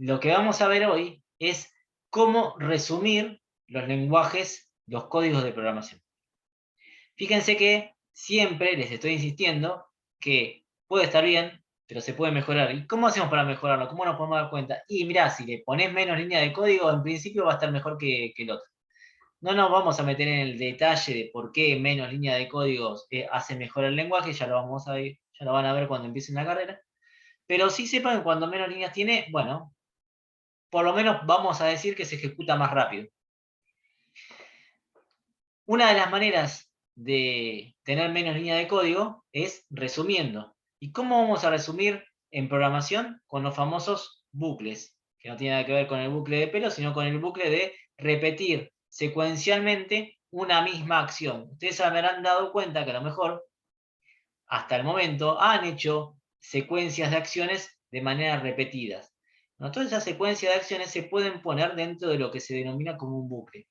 lo que vamos a ver hoy es cómo resumir los lenguajes, los códigos de programación. Fíjense que siempre les estoy insistiendo que puede estar bien, pero se puede mejorar. ¿Y cómo hacemos para mejorarlo? ¿Cómo nos podemos dar cuenta? Y mirá, si le pones menos línea de código, en principio va a estar mejor que el otro. No nos vamos a meter en el detalle de por qué menos línea de códigos hace mejor el lenguaje, ya lo vamos a ver, ya lo van a ver cuando empiecen la carrera. Pero sí sepan que cuando menos líneas tiene, bueno, por lo menos vamos a decir que se ejecuta más rápido. Una de las maneras de tener menos línea de código es resumiendo. ¿Y cómo vamos a resumir en programación? Con los famosos bucles, que no tiene nada que ver con el bucle de pelo, sino con el bucle de repetir secuencialmente una misma acción. Ustedes se habrán dado cuenta que a lo mejor hasta el momento han hecho secuencias de acciones de manera repetidas. ¿No? Todas esas secuencias de acciones se pueden poner dentro de lo que se denomina como un bucle.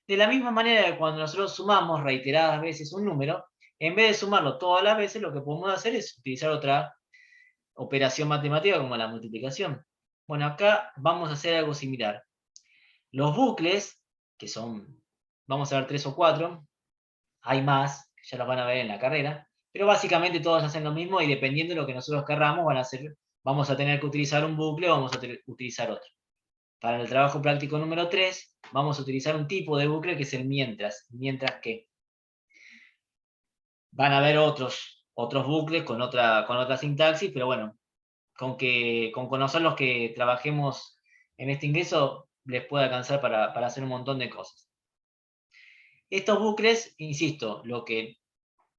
De la misma manera que cuando nosotros sumamos reiteradas veces un número, en vez de sumarlo todas las veces, lo que podemos hacer es utilizar otra operación matemática como la multiplicación. Bueno, acá vamos a hacer algo similar. Los bucles, que son, vamos a ver 3 o 4, hay más, que ya los van a ver en la carrera, pero básicamente todos hacen lo mismo y dependiendo de lo que nosotros querramos, vamos a tener que utilizar un bucle o vamos a utilizar otro. Para el trabajo práctico número 3, vamos a utilizar un tipo de bucle que es el mientras. Mientras que van a haber otros bucles con otra sintaxis, pero bueno, con conocer los que trabajemos en este ingreso les puede alcanzar para hacer un montón de cosas. Estos bucles, insisto,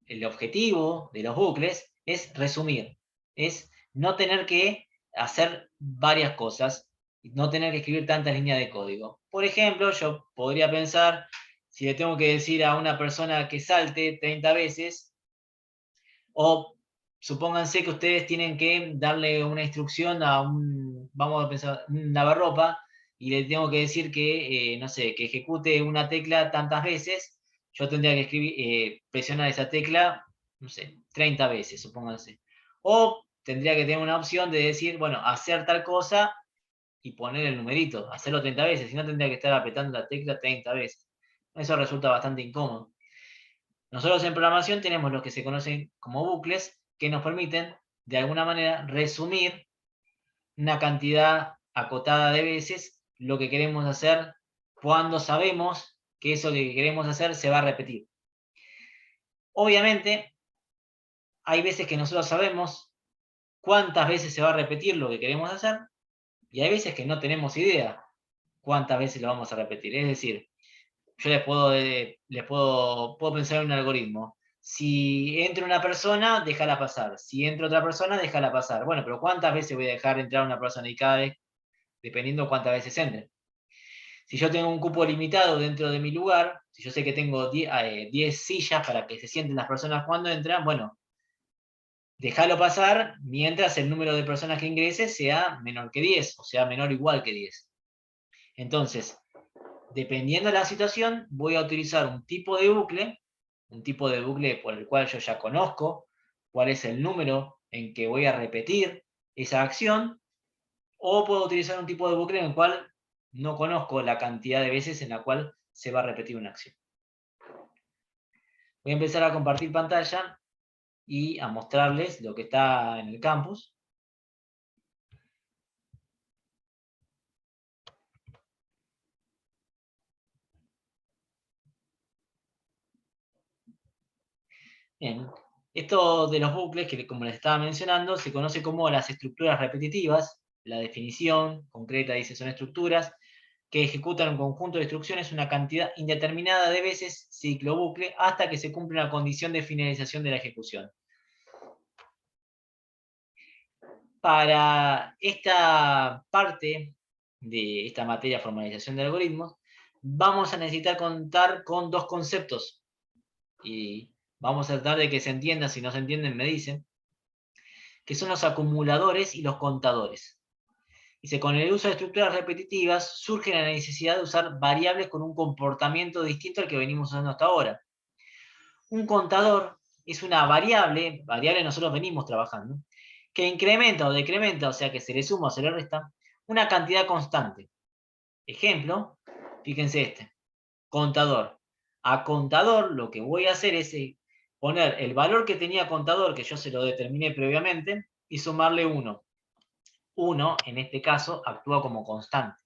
el objetivo de los bucles es resumir, es no tener que hacer varias cosas, no tener que escribir tantas líneas de código. Por ejemplo, yo podría pensar, si le tengo que decir a una persona que salte 30 veces, o supónganse que ustedes tienen que darle una instrucción vamos a pensar, un lavarropa, y le tengo que decir que, no sé, que ejecute una tecla tantas veces, yo tendría que presionar esa tecla, no sé, 30 veces, supónganse. O tendría que tener una opción de decir, bueno, hacer tal cosa y poner el numerito, hacerlo 30 veces, si no tendría que estar apretando la tecla 30 veces. Eso resulta bastante incómodo. Nosotros en programación tenemos lo que se conocen como bucles que nos permiten, de alguna manera, resumir una cantidad acotada de veces lo que queremos hacer cuando sabemos que eso que queremos hacer se va a repetir. Obviamente, hay veces que nosotros sabemos cuántas veces se va a repetir lo que queremos hacer y hay veces que no tenemos idea cuántas veces lo vamos a repetir. Es decir, yo puedo pensar en un algoritmo. Si entra una persona, déjala pasar. Si entra otra persona, déjala pasar. Bueno, pero ¿cuántas veces voy a dejar entrar una persona y cada vez, dependiendo cuántas veces entre? Si yo tengo un cupo limitado dentro de mi lugar, si yo sé que tengo 10 sillas para que se sienten las personas cuando entran, bueno, déjalo pasar mientras el número de personas que ingrese sea menor que 10, o sea, menor o igual que 10. Entonces, dependiendo de la situación, voy a utilizar un tipo de bucle por el cual yo ya conozco cuál es el número en que voy a repetir esa acción, o puedo utilizar un tipo de bucle en el cual no conozco la cantidad de veces en la cual se va a repetir una acción. Voy a empezar a compartir pantalla y a mostrarles lo que está en el campus. Bien. Esto de los bucles, que como les estaba mencionando, se conoce como las estructuras repetitivas. La definición concreta dice son estructuras que ejecutan un conjunto de instrucciones una cantidad indeterminada de veces, ciclo bucle, hasta que se cumple una condición de finalización de la ejecución. Para esta parte de esta materia, formalización de algoritmos, vamos a necesitar contar con dos conceptos. Y vamos a tratar de que se entienda, si no se entienden me dicen, que son los acumuladores y los contadores. Dice, con el uso de estructuras repetitivas surge la necesidad de usar variables con un comportamiento distinto al que venimos usando hasta ahora. Un contador es una variable nosotros venimos trabajando, que incrementa o decrementa, o sea que se le suma o se le resta, una cantidad constante. Ejemplo, fíjense este, contador. A contador lo que voy a hacer es poner el valor que tenía contador, que yo se lo determiné previamente, y sumarle 1. 1, en este caso, actúa como constante.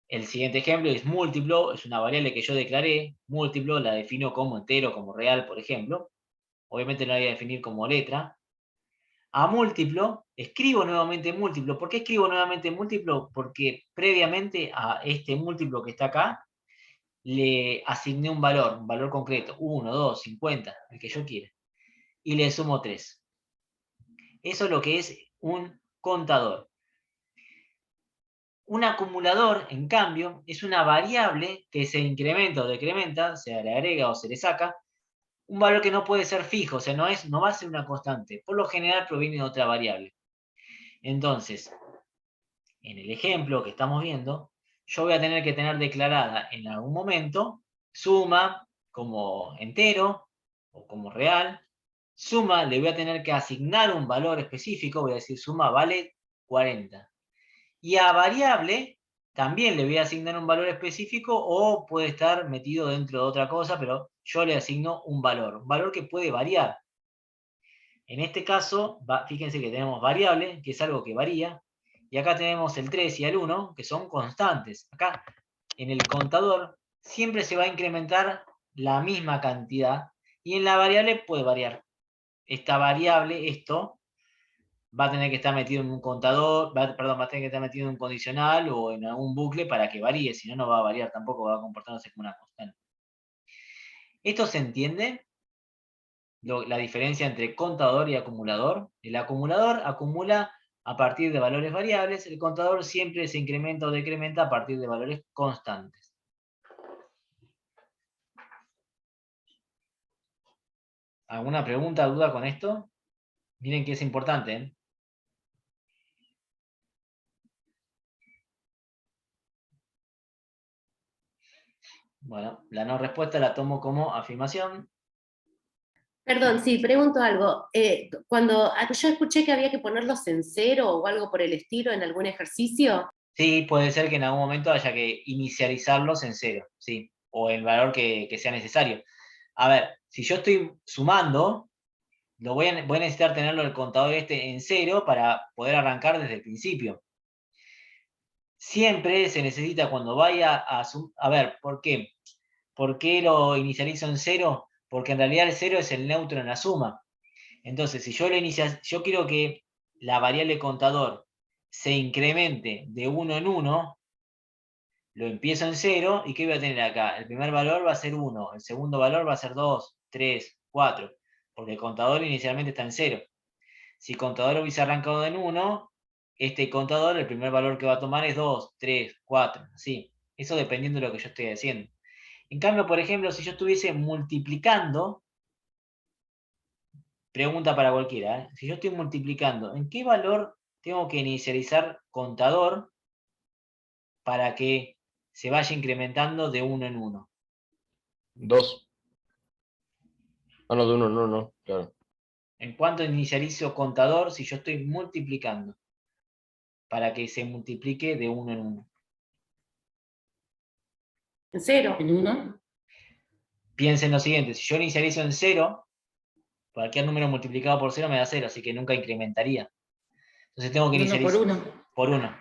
El siguiente ejemplo es múltiplo, es una variable que yo declaré, múltiplo, la defino como entero, como real, por ejemplo. Obviamente la voy a definir como letra. A múltiplo, escribo nuevamente múltiplo. ¿Por qué escribo nuevamente múltiplo? Porque previamente a este múltiplo que está acá, le asigné un valor concreto, 1, 2, 50, el que yo quiera. Y le sumo 3. Eso es lo que es un contador. Un acumulador, en cambio, es una variable que se incrementa o decrementa, se le agrega o se le saca, un valor que no puede ser fijo, o sea, no va a ser una constante. Por lo general proviene de otra variable. Entonces, en el ejemplo que estamos viendo, yo voy a tener que tener declarada en algún momento suma como entero o como real. Suma le voy a tener que asignar un valor específico, voy a decir suma vale 40. Y a variable también le voy a asignar un valor específico o puede estar metido dentro de otra cosa, pero yo le asigno un valor que puede variar. En este caso, fíjense que tenemos variable, que es algo que varía, y acá tenemos el 3 y el 1, que son constantes. Acá, en el contador, siempre se va a incrementar la misma cantidad, y en la variable puede variar. Esta variable, esto, va a tener que estar metido en un contador, perdón, va a tener que estar metido en un condicional o en algún bucle para que varíe, si no, no va a variar tampoco, va a comportarse como una constante. ¿Esto se entiende? La diferencia entre contador y acumulador. El acumulador acumula a partir de valores variables, el contador siempre se incrementa o decrementa a partir de valores constantes. ¿Alguna pregunta o duda con esto? Miren que es importante, ¿eh? Bueno, la no respuesta la tomo como afirmación. Perdón, sí, pregunto algo. Yo escuché que había que ponerlos en cero o algo por el estilo en algún ejercicio. Sí, puede ser que en algún momento haya que inicializarlos en cero, sí, o el valor que sea necesario. A ver, si yo estoy sumando, voy a necesitar tenerlo el contador este en cero para poder arrancar desde el principio. Siempre se necesita cuando vaya a ver, ¿por qué? ¿Por qué lo inicializo en cero? Porque en realidad el cero es el neutro en la suma. Entonces, si yo yo quiero que la variable contador se incremente de 1 en 1, lo empiezo en 0, ¿y qué voy a tener acá? El primer valor va a ser 1, el segundo valor va a ser 2, 3, 4, porque el contador inicialmente está en 0. Si el contador hubiese arrancado en 1, este contador, el primer valor que va a tomar es 2, 3, 4, así. Eso dependiendo de lo que yo estoy haciendo. En cambio, por ejemplo, si yo estuviese multiplicando, pregunta para cualquiera, ¿eh? Si yo estoy multiplicando, ¿en qué valor tengo que inicializar contador para que se vaya incrementando de 1 en 1? 2. Ah, no, de 1, no, claro. ¿En cuánto inicializo contador si yo estoy multiplicando? Para que se multiplique de 1 en 1. ¿En cero? ¿En uno? Piensen lo siguiente, si yo inicializo en 0, cualquier número multiplicado por 0 me da 0, así que nunca incrementaría. Entonces tengo que No, por inicializar uno. por 1.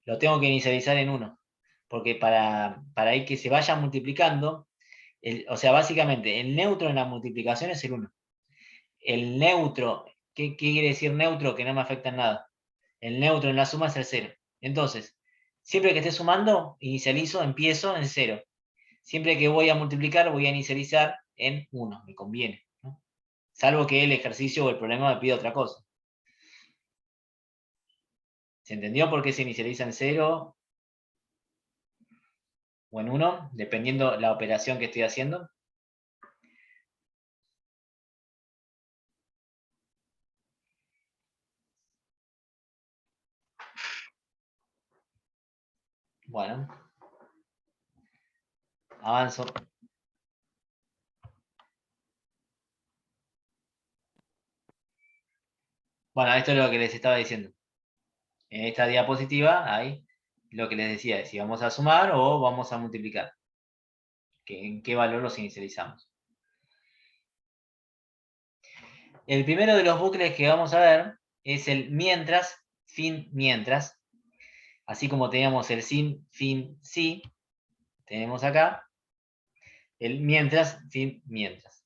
Lo tengo que inicializar en 1. Porque para ir que se vaya multiplicando, o sea, básicamente, el neutro en la multiplicación es el 1. El neutro, ¿qué quiere decir neutro? Que no me afecta en nada. El neutro en la suma es el 0. Entonces, siempre que esté sumando, empiezo en 0. Siempre que voy a multiplicar, voy a inicializar en 1. Me conviene, ¿no? Salvo que el ejercicio o el problema me pida otra cosa. ¿Se entendió por qué se inicializa en 0 o en 1? Dependiendo la operación que estoy haciendo. Bueno, avanzo. Bueno, esto es lo que les estaba diciendo. En esta diapositiva hay lo que les decía, si vamos a sumar o vamos a multiplicar. ¿En qué valor los inicializamos? El primero de los bucles que vamos a ver es el mientras, fin, mientras. Así como teníamos el sin, fin, sí, tenemos acá el mientras, fin, mientras.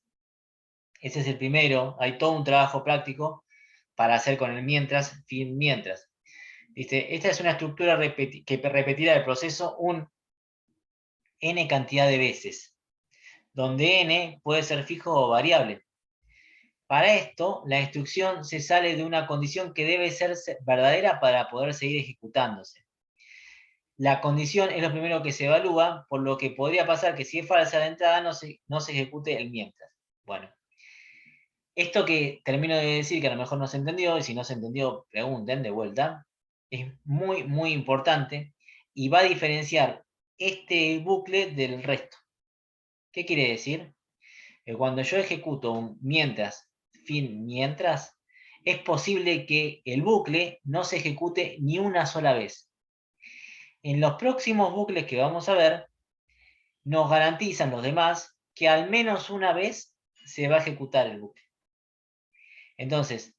Ese es el primero. Hay todo un trabajo práctico para hacer con el mientras, fin, mientras. ¿Viste? Esta es una estructura que repetirá el proceso un n cantidad de veces, donde n puede ser fijo o variable. Para esto, la instrucción se sale de una condición que debe ser verdadera para poder seguir ejecutándose. La condición es lo primero que se evalúa, por lo que podría pasar que si es falsa de entrada no se ejecute el mientras. Bueno, esto que termino de decir, que a lo mejor no se entendió, y si no se entendió, pregunten de vuelta, es muy, muy importante y va a diferenciar este bucle del resto. ¿Qué quiere decir? Que cuando yo ejecuto un mientras, fin, mientras, es posible que el bucle no se ejecute ni una sola vez. En los próximos bucles que vamos a ver, nos garantizan los demás que al menos una vez se va a ejecutar el bucle. Entonces,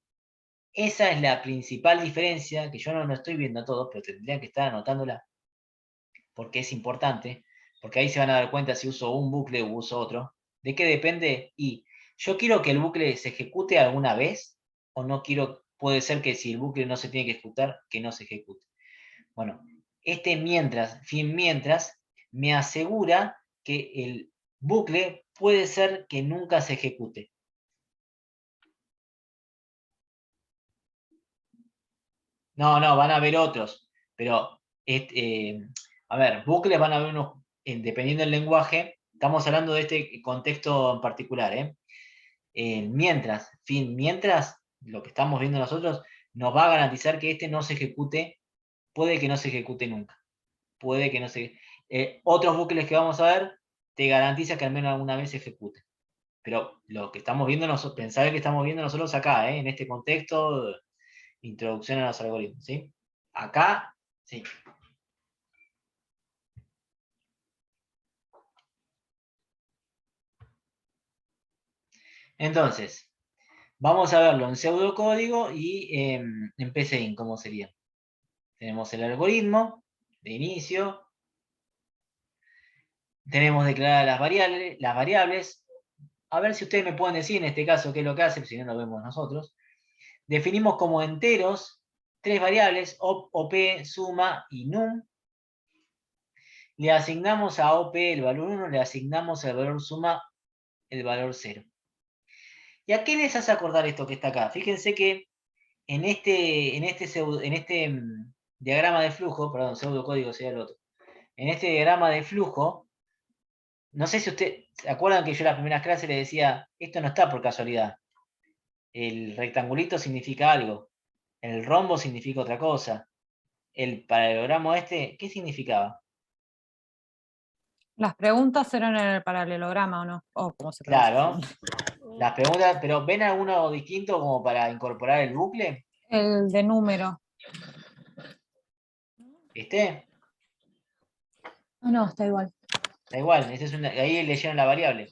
esa es la principal diferencia, que yo no estoy viendo a todos, pero tendrían que estar anotándola, porque es importante, porque ahí se van a dar cuenta si uso un bucle u uso otro, de qué depende. Y yo quiero que el bucle se ejecute alguna vez, o no quiero, puede ser que si el bucle no se tiene que ejecutar, que no se ejecute. Bueno, este mientras, fin mientras, me asegura que el bucle puede ser que nunca se ejecute. No, van a haber otros, pero a ver, bucles van a haber unos, dependiendo del lenguaje, estamos hablando de este contexto en particular, mientras, fin, mientras, lo que estamos viendo nosotros, nos va a garantizar que este no se ejecute, puede que no se ejecute nunca, puede que no se... otros bucles que vamos a ver, te garantiza que al menos alguna vez se ejecute. Pero lo que estamos viendo nosotros, pensar que estamos viendo nosotros acá, en este contexto, introducción a los algoritmos, ¿sí? Acá, sí. Entonces, vamos a verlo en pseudocódigo y en PCIN, ¿cómo sería? Tenemos el algoritmo de inicio, tenemos declaradas las variables. A ver si ustedes me pueden decir en este caso qué es lo que hace, si no lo vemos nosotros. Definimos como enteros 3 variables, op, op, suma y num. Le asignamos a op el valor 1, le asignamos el valor suma el valor 0. ¿Y a qué les hace acordar esto que está acá? Fíjense que en este diagrama de flujo, perdón, pseudocódigo sería el otro. En este diagrama de flujo, no sé si ustedes se acuerdan que yo en las primeras clases les decía, esto no está por casualidad. El rectangulito significa algo, el rombo significa otra cosa. El paralelogramo ¿qué significaba? Las preguntas eran en el paralelograma, ¿o no? O cómo se Claro, pronuncia. las preguntas, pero ¿ven alguno distinto como para incorporar el bucle? El de número. ¿Este? No, está igual. Da igual, ahí leyeron la variable.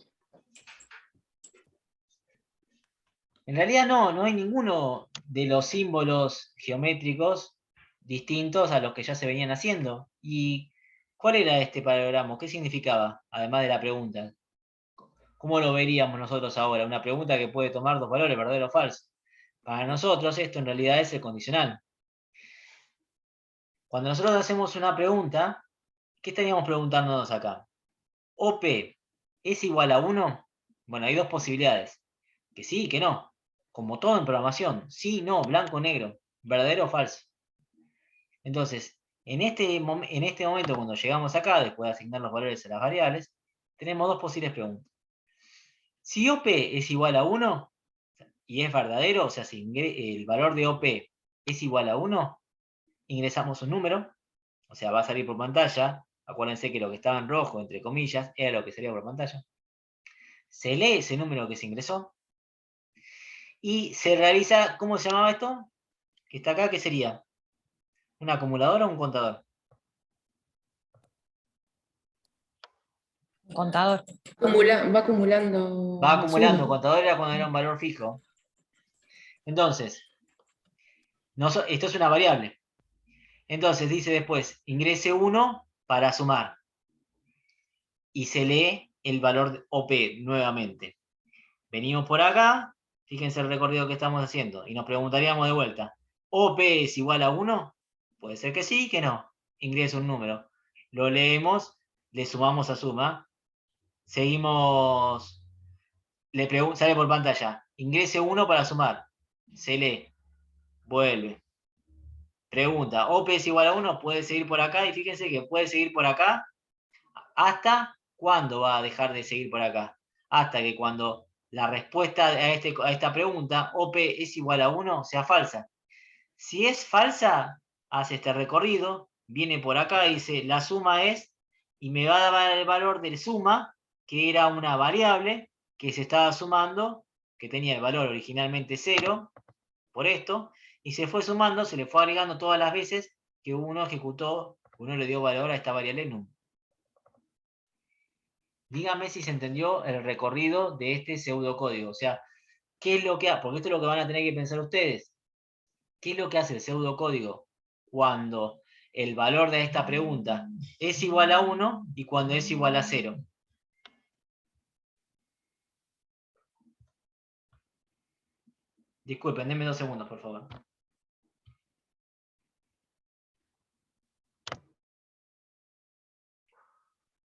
En realidad no hay ninguno de los símbolos geométricos distintos a los que ya se venían haciendo. ¿Y cuál era este paralelogramo? ¿Qué significaba? Además de la pregunta. ¿Cómo lo veríamos nosotros ahora? Una pregunta que puede tomar dos valores, verdadero o falso. Para nosotros esto en realidad es el condicional. Cuando nosotros hacemos una pregunta, ¿qué estaríamos preguntándonos acá? ¿OP es igual a 1? Bueno, hay dos posibilidades. Que sí y que no. Como todo en programación. Sí, no, blanco, negro. Verdadero o falso. Entonces, en este momento, cuando llegamos acá, después de asignar los valores a las variables, tenemos dos posibles preguntas. Si OP es igual a 1 y es verdadero, o sea, si el valor de OP es igual a 1, ingresamos un número, o sea, va a salir por pantalla. Acuérdense que lo que estaba en rojo, entre comillas, era lo que salía por pantalla. Se lee ese número que se ingresó y se realiza, ¿cómo se llamaba esto? Que está acá, ¿qué sería? ¿Un acumulador o un contador? Un contador. Va acumulando Va la acumulando. suma. Contador era cuando era un valor fijo. Entonces, esto es una variable. Entonces dice después, ingrese 1 para sumar. Y se lee el valor de OP nuevamente. Venimos por acá, fíjense el recorrido que estamos haciendo, y nos preguntaríamos de vuelta, ¿OP es igual a 1? Puede ser que sí, que no. Ingresa un número. Lo leemos, le sumamos a suma. Seguimos, sale por pantalla, ingrese 1 para sumar. Se lee, vuelve. Pregunta, ¿OP es igual a 1? Puede seguir por acá, y fíjense que puede seguir por acá. ¿Hasta cuándo va a dejar de seguir por acá? Hasta que cuando la respuesta a esta pregunta, OP es igual a 1, sea falsa. Si es falsa, hace este recorrido, viene por acá y dice, la suma es, y me va a dar el valor de suma, que era una variable que se estaba sumando, que tenía el valor originalmente 0, por esto, y se fue sumando, se le fue agregando todas las veces que uno le dio valor a esta variable num. Dígame si se entendió el recorrido de este pseudocódigo. O sea, ¿qué es lo que hace? Porque esto es lo que van a tener que pensar ustedes. ¿Qué es lo que hace el pseudocódigo cuando el valor de esta pregunta es igual a 1 y cuando es igual a 0? Disculpen, denme 2 segundos, por favor.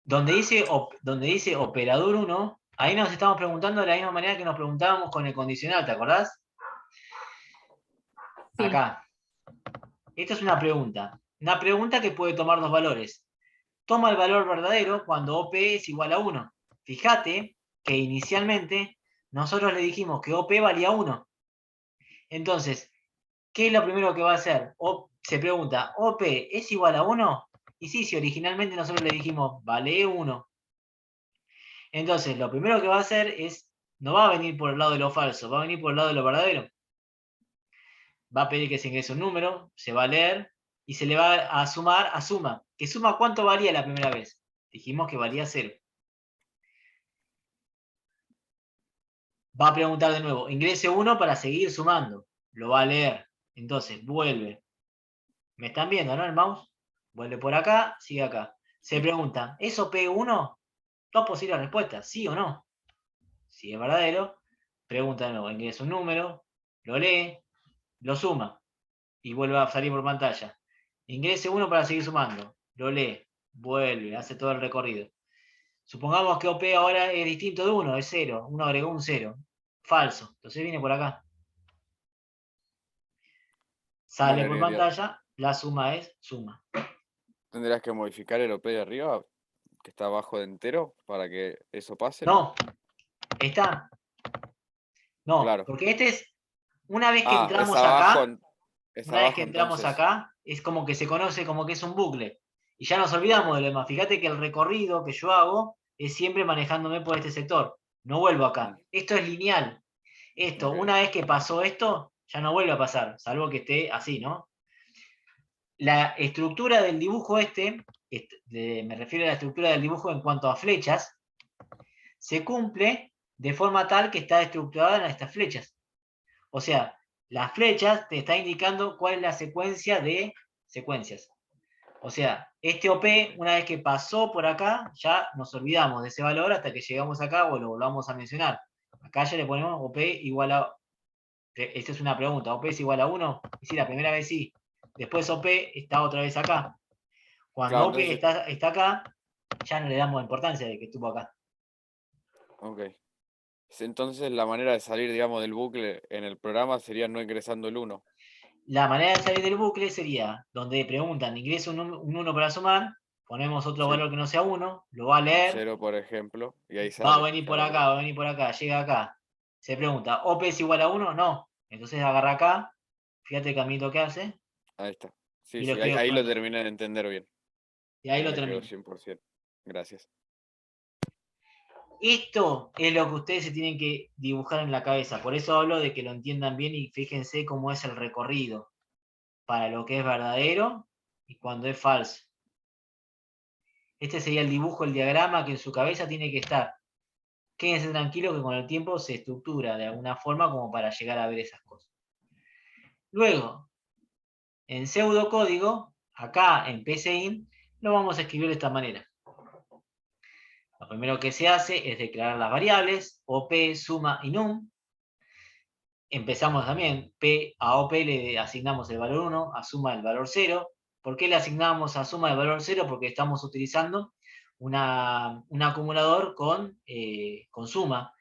Donde dice operador 1, ahí nos estamos preguntando de la misma manera que nos preguntábamos con el condicional, ¿te acordás? Sí. Acá. Esta es una pregunta. Una pregunta que puede tomar dos valores. Toma el valor verdadero cuando OP es igual a 1. Fíjate que inicialmente nosotros le dijimos que OP valía 1. Entonces, ¿qué es lo primero que va a hacer? Se pregunta, ¿OP es igual a 1? Y sí, si originalmente nosotros le dijimos, vale 1. Entonces, lo primero que va a hacer es, no va a venir por el lado de lo falso, va a venir por el lado de lo verdadero. Va a pedir que se ingrese un número, se va a leer, y se le va a sumar a suma. ¿Que suma cuánto valía la primera vez? Dijimos que valía 0. Va a preguntar de nuevo, ingrese 1 para seguir sumando. Lo va a leer. Entonces, vuelve. ¿Me están viendo, no? El mouse. Vuelve por acá, sigue acá. Se pregunta, ¿es OP1? Dos posibles respuestas, sí o no. Si es verdadero, pregunta de nuevo, ingresa un número, lo lee, lo suma y vuelve a salir por pantalla. Ingrese 1 para seguir sumando, lo lee, vuelve, hace todo el recorrido. Supongamos que OP ahora es distinto de 1, es 0. Uno agregó un 0. Falso. Entonces viene por acá. Sale por pantalla, la suma es suma. ¿Tendrías que modificar el OP de arriba, que está abajo de entero, para que eso pase? No, está. No, Claro. porque este es, una vez que es entramos abajo, acá, es una vez abajo que entramos entonces. acá, es como que se conoce como que es un bucle. Y ya nos olvidamos de lo demás. Fíjate que el recorrido que yo hago es siempre manejándome por este sector. No vuelvo acá. Esto es lineal. Esto, Ok. una vez que pasó esto, ya no vuelve a pasar, salvo que esté así, ¿no? La estructura del dibujo me refiero a la estructura del dibujo en cuanto a flechas, se cumple de forma tal que está estructurada en estas flechas. O sea, las flechas te están indicando cuál es la secuencia de secuencias. O sea, este OP, una vez que pasó por acá, ya nos olvidamos de ese valor hasta que llegamos acá o lo volvamos a mencionar. Acá ya le ponemos OP igual a... Esta es una pregunta, ¿OP es igual a 1? Y sí, la primera vez sí. Después OP está otra vez acá. Cuando Claro, OP está acá, ya no le damos importancia de que estuvo acá. Ok. Entonces la manera de salir, digamos, del bucle en el programa sería no ingresando el 1. La manera de salir del bucle sería, donde preguntan, ingresa un 1 para sumar, ponemos otro Sí. valor que no sea 1, lo va a leer, 0, por ejemplo, y ahí va a sale. venir por Claro, acá, va a venir por acá, llega acá. Se pregunta, ¿OP es igual a 1? No. Entonces agarra acá, fíjate el caminito que hace, ahí está. Sí, y lo sí, ahí, escribe ahí por lo acá. terminé de entender bien. Y ahí Ahí lo me quedó termino. 100%. Gracias. Esto es lo que ustedes se tienen que dibujar en la cabeza. Por eso hablo de que lo entiendan bien y fíjense cómo es el recorrido. para lo que es verdadero y cuando es falso. Este sería el dibujo, el diagrama que en su cabeza tiene que estar. Quédense tranquilos que con el tiempo se estructura de alguna forma como para llegar a ver esas cosas. Luego, en pseudocódigo, acá en PCIN, lo vamos a escribir de esta manera. Lo primero que se hace es declarar las variables, OP, suma y num. Empezamos también, a OP le asignamos el valor 1, a suma el valor 0. ¿Por qué le asignamos a suma el valor 0? Porque estamos utilizando un acumulador con suma.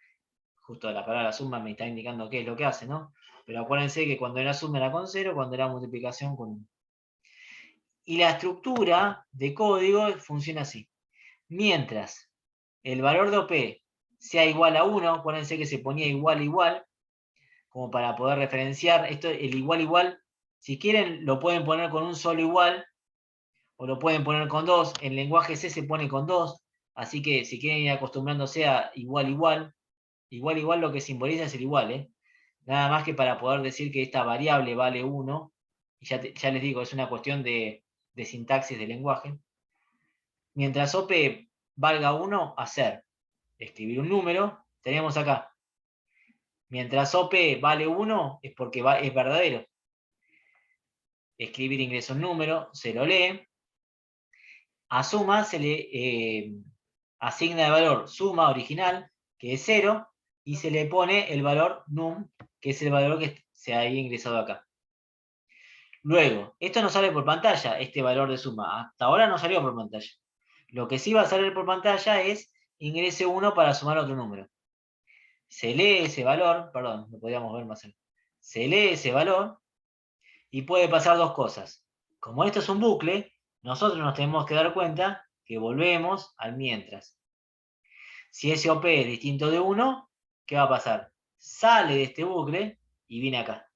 Justo la palabra suma me está indicando qué es lo que hace, ¿no? Pero acuérdense que cuando era suma era con 0, cuando era multiplicación con 1. Y la estructura de código funciona así. Mientras el valor de OP sea igual a 1, acuérdense que se ponía igual a igual, como para poder referenciar. Esto, el igual igual, si quieren lo pueden poner con un solo igual, o lo pueden poner con 2. En lenguaje C se pone con 2, así que si quieren ir acostumbrándose a igual igual lo que simboliza es el igual, ¿eh? Nada más que para poder decir que esta variable vale 1, y ya les digo, es una cuestión de sintaxis de lenguaje. Mientras OP valga 1, escribir un número, tenemos acá. Mientras OP vale 1, es porque es verdadero. Escribir ingresa un número, se lo lee. A suma se le asigna el valor suma original, que es 0, y se le pone el valor num, que es el valor que se ha ingresado acá. Luego, esto no sale por pantalla, este valor de suma. Hasta ahora no salió por pantalla. Lo que sí va a salir por pantalla es ingrese 1 para sumar otro número. Se lee ese valor, perdón, lo podríamos ver más cerca. Se lee ese valor y puede pasar dos cosas. Como esto es un bucle, nosotros nos tenemos que dar cuenta que volvemos al mientras. Si ese OP es distinto de 1, ¿qué va a pasar? Sale de este bucle y viene acá.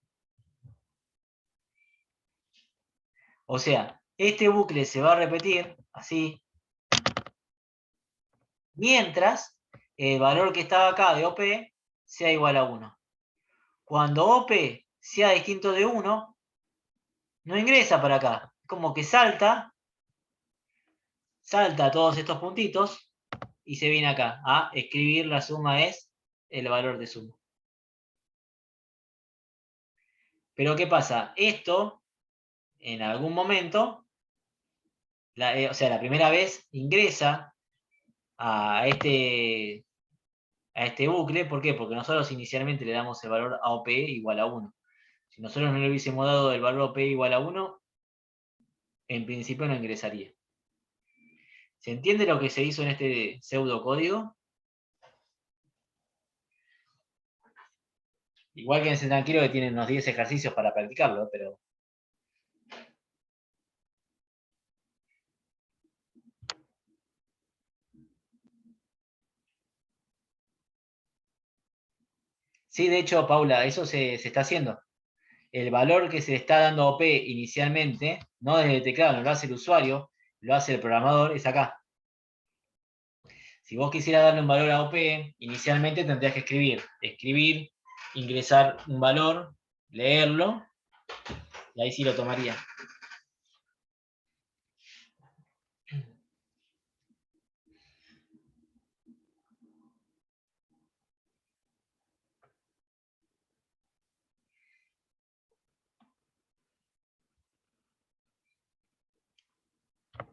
O sea, este bucle se va a repetir así, mientras el valor que estaba acá de OP sea igual a 1. Cuando OP sea distinto de 1, no ingresa para acá. Como que salta todos estos puntitos y se viene acá a escribir la suma es el valor de suma. Pero ¿qué pasa? Esto, en algún momento, o sea, la primera vez ingresa a este bucle. ¿Por qué? Porque nosotros inicialmente le damos el valor a OP igual a 1. Si nosotros no le hubiésemos dado el valor OP igual a 1, en principio no ingresaría. ¿Se entiende lo que se hizo en este pseudocódigo? Igual quédense tranquilos que tienen unos 10 ejercicios para practicarlo, pero... Sí, de hecho, Paula, eso se está haciendo. El valor que se le está dando a OP inicialmente, no desde el teclado, no lo hace el usuario, lo hace el programador, es acá. Si vos quisieras darle un valor a OP, inicialmente tendrías que escribir, ingresar un valor, leerlo, y ahí sí lo tomaría.